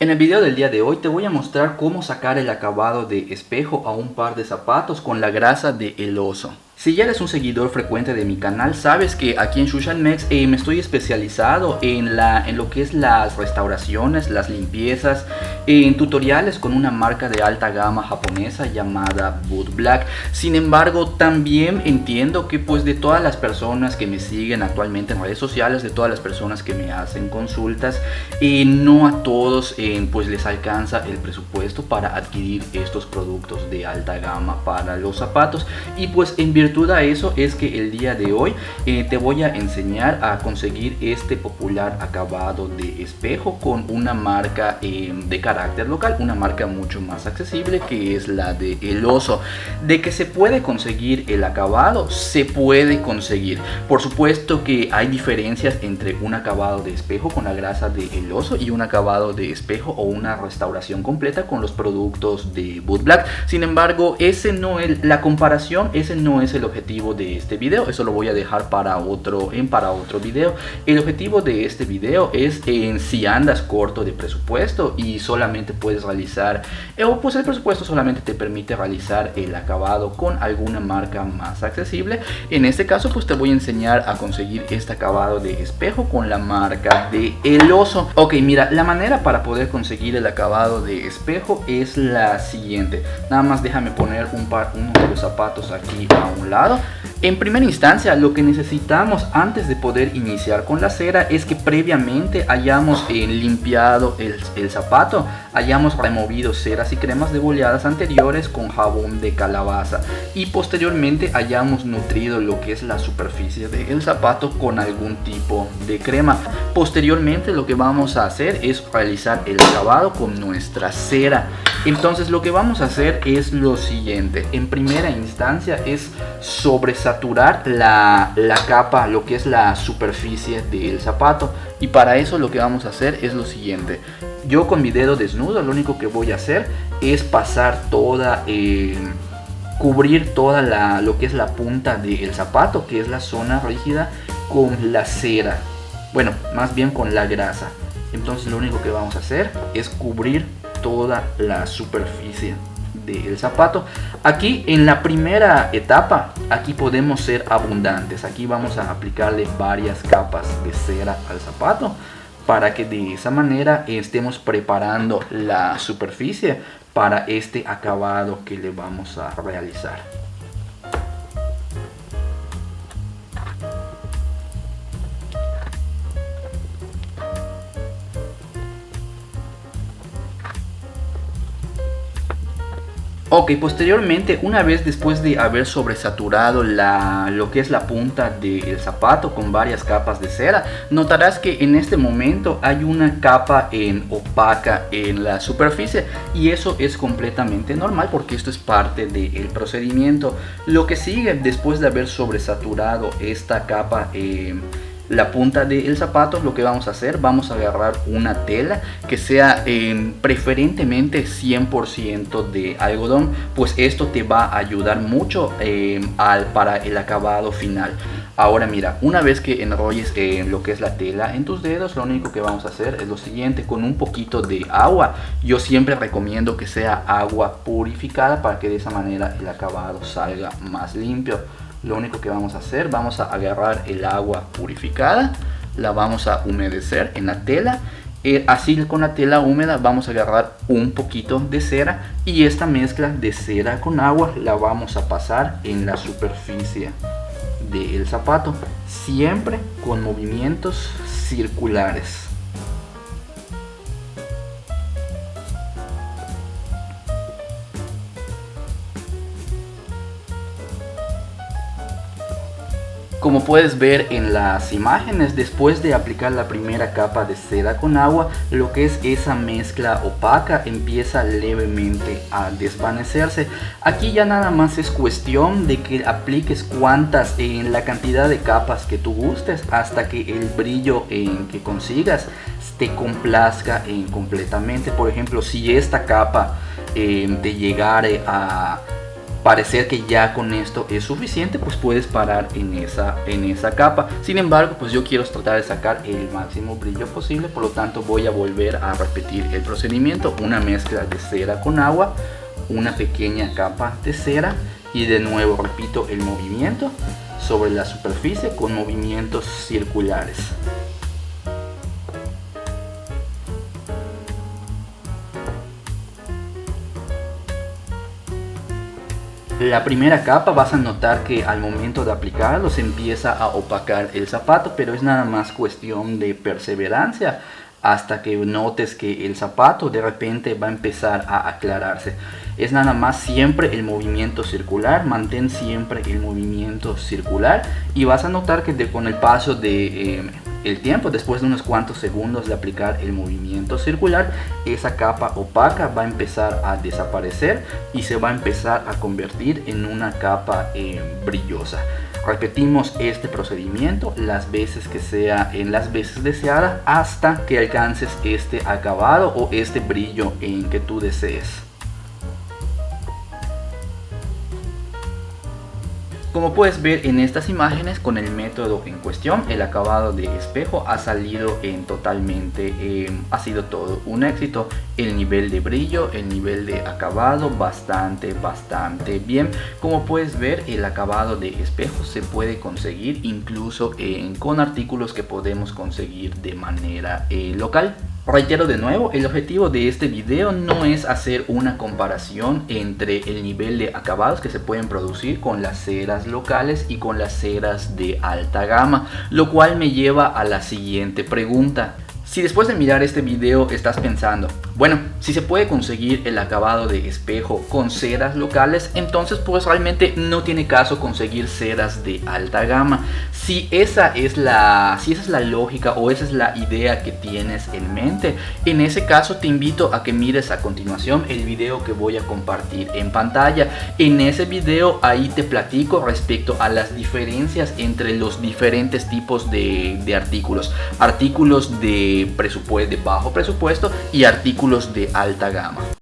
En el video del día de hoy te voy a mostrar cómo sacar el acabado de espejo a un par de zapatos con la grasa de el oso. Si ya eres un seguidor frecuente de mi canal, sabes que aquí en Shushanmex me estoy especializado en lo que es las restauraciones, las limpiezas, en tutoriales con una marca de alta gama japonesa llamada Boot Black. Sin embargo, también entiendo que pues de todas las personas que me siguen actualmente en redes sociales, de todas las personas que me hacen consultas, no a todos pues les alcanza el presupuesto para adquirir estos productos de alta gama para los zapatos. Y pues en virtud a eso es que el día de hoy te voy a enseñar a conseguir este popular acabado de espejo con una marca de carácter local, una marca mucho más accesible, que es la de el oso. De que se puede conseguir el acabado, se puede conseguir. Por supuesto que hay diferencias entre un acabado de espejo con la grasa de el oso y un acabado de espejo o una restauración completa con los productos de Boot Black. Sin embargo, la comparación, ese no es el objetivo de este video. Eso lo voy a dejar para otro video. El objetivo de este video es si andas corto de presupuesto y solamente puedes realizar, o pues el presupuesto solamente te permite realizar el acabado con alguna marca más accesible. En este caso pues te voy a enseñar a conseguir este acabado de espejo con la marca de el oso. Ok, mira, la manera para poder conseguir el acabado de espejo es la siguiente. Nada más déjame poner uno de los zapatos aquí a un lado. En primera instancia, lo que necesitamos antes de poder iniciar con la cera es que previamente hayamos limpiado el zapato, hayamos removido ceras y cremas de boleadas anteriores con jabón de calabaza y posteriormente hayamos nutrido lo que es la superficie del zapato con algún tipo de crema. Posteriormente lo que vamos a hacer es realizar el acabado con nuestra cera. Entonces lo que vamos a hacer es lo siguiente. En primera instancia es sobresaturar la capa, lo que es la superficie del zapato, y para eso lo que vamos a hacer es lo siguiente. Yo con mi dedo desnudo lo único que voy a hacer es pasar cubrir toda lo que es la punta del zapato, que es la zona rígida, con la cera, bueno, más bien con la grasa. Entonces lo único que vamos a hacer es cubrir toda la superficie del zapato. Aquí en la primera etapa, aquí podemos ser abundantes. Aquí vamos a aplicarle varias capas de cera al zapato para que de esa manera estemos preparando la superficie para este acabado que le vamos a realizar. Ok, posteriormente, una vez después de haber sobresaturado lo que es la punta del zapato con varias capas de cera, notarás que en este momento hay una capa opaca en la superficie, y eso es completamente normal porque esto es parte del procedimiento. Lo que sigue después de haber sobresaturado esta capa la punta del zapato, lo que vamos a hacer, vamos a agarrar una tela que sea preferentemente 100% de algodón, pues esto te va a ayudar mucho para el acabado final. Ahora mira, una vez que enrolles lo que es la tela en tus dedos, lo único que vamos a hacer es lo siguiente. Con un poquito de agua, yo siempre recomiendo que sea agua purificada para que de esa manera el acabado salga más limpio. Lo único que vamos a hacer, vamos a agarrar el agua purificada, la vamos a humedecer en la tela. Así con la tela húmeda vamos a agarrar un poquito de cera, y esta mezcla de cera con agua la vamos a pasar en la superficie del zapato, siempre con movimientos circulares. Como puedes ver en las imágenes, después de aplicar la primera capa de cera con agua, lo que es esa mezcla opaca empieza levemente a desvanecerse. Aquí ya nada más es cuestión de que apliques en la cantidad de capas que tú gustes, hasta que el brillo que consigas te complazca completamente. Por ejemplo, si esta capa te llegare parecer que ya con esto es suficiente, pues puedes parar en esa capa. Sin embargo, pues yo quiero tratar de sacar el máximo brillo posible, por lo tanto voy a volver a repetir el procedimiento. Una mezcla de cera con agua, una pequeña capa de cera y de nuevo repito el movimiento sobre la superficie con movimientos circulares. La primera capa vas a notar que al momento de aplicarlo se empieza a opacar el zapato, pero es nada más cuestión de perseverancia hasta que notes que el zapato de repente va a empezar a aclararse. Es nada más siempre el movimiento circular, mantén siempre el movimiento circular y vas a notar que con el paso de el tiempo, después de unos cuantos segundos de aplicar el movimiento circular, esa capa opaca va a empezar a desaparecer y se va a empezar a convertir en una capa brillosa. Repetimos este procedimiento las veces que sea, en las veces deseadas, hasta que alcances este acabado o este brillo en que tú desees. Como puedes ver en estas imágenes, con el método en cuestión, el acabado de espejo ha salido ha sido todo un éxito. El nivel de brillo, el nivel de acabado, bastante bien. Como puedes ver, el acabado de espejo se puede conseguir incluso con artículos que podemos conseguir de manera local. Reitero de nuevo, el objetivo de este video no es hacer una comparación entre el nivel de acabados que se pueden producir con las ceras locales y con las ceras de alta gama, lo cual me lleva a la siguiente pregunta. Si después de mirar este video estás pensando, bueno, si se puede conseguir el acabado de espejo con ceras locales, entonces pues realmente no tiene caso conseguir ceras de alta gama. Si esa es la lógica o esa es la idea que tienes en mente, en ese caso te invito a que mires a continuación el video que voy a compartir en pantalla. En ese video ahí te platico respecto a las diferencias entre los diferentes tipos de artículos. Artículos de bajo presupuesto y artículos de alta gama.